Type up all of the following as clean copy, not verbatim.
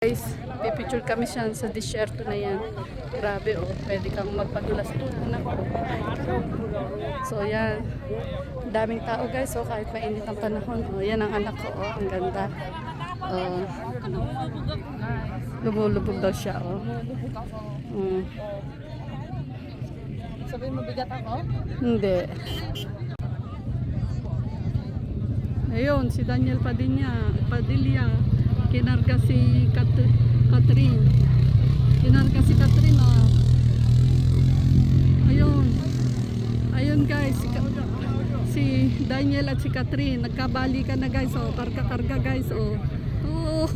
Guys, pipicture kami siya sa disyerto na yan. Grabe oh, pwede kang magpadulas doon, anak ko. So yan, daming tao guys, so kahit mainit ang panahon, oh, yan ang anak ko, oh, ang ganda. Oh, lumulubog daw siya, oh. Sabihin mo bigat ako? Hindi. Ayun, si Daniel Padilla, kinarga si Catherine. Kinarga si Catherine, oh. Ayun. Ayun guys, si Daniel at si Catherine, nagkabalikan na guys, oh. Karga-karga guys, oh. Oh.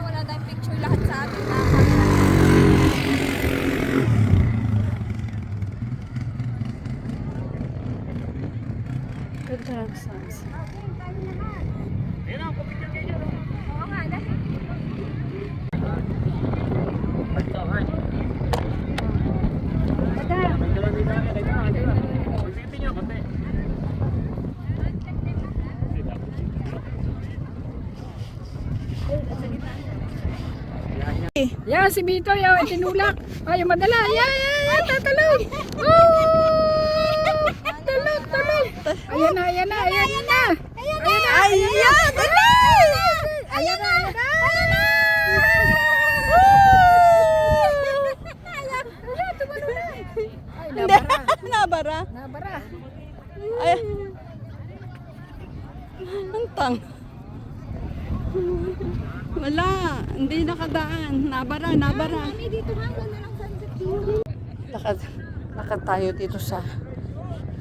Wala tayong picture lahat sa atin. Ganda ang sunset. Oo nga, dahil. Yan, si Bito, yung tinulak. Ay, madala. Yan, tataloy. Oh! Tuloy. Ayan na. Ayan na. Nabara. Ay. Antang. Wala, hindi nakadaan. Nabara. Dito nga, wala lang sunset. Lakad tayo dito sa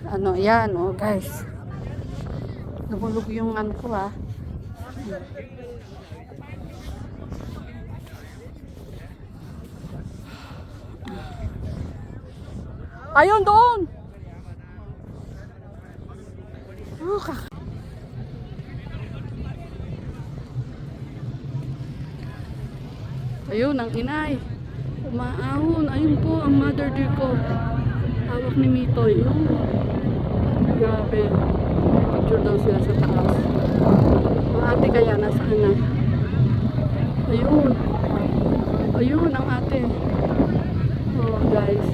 ano, yan, oh guys. Lumulog yung ano ko, ah. Ayun doon. Oh, ayun ang inay. Umaahon. Ayun po ang mother deer ko. Hawak ni Mitoy. Grabe. Picture daw sila sa taas. Ang ate kaya nasaan na? Ayun. Ayun ang ate. Oh guys.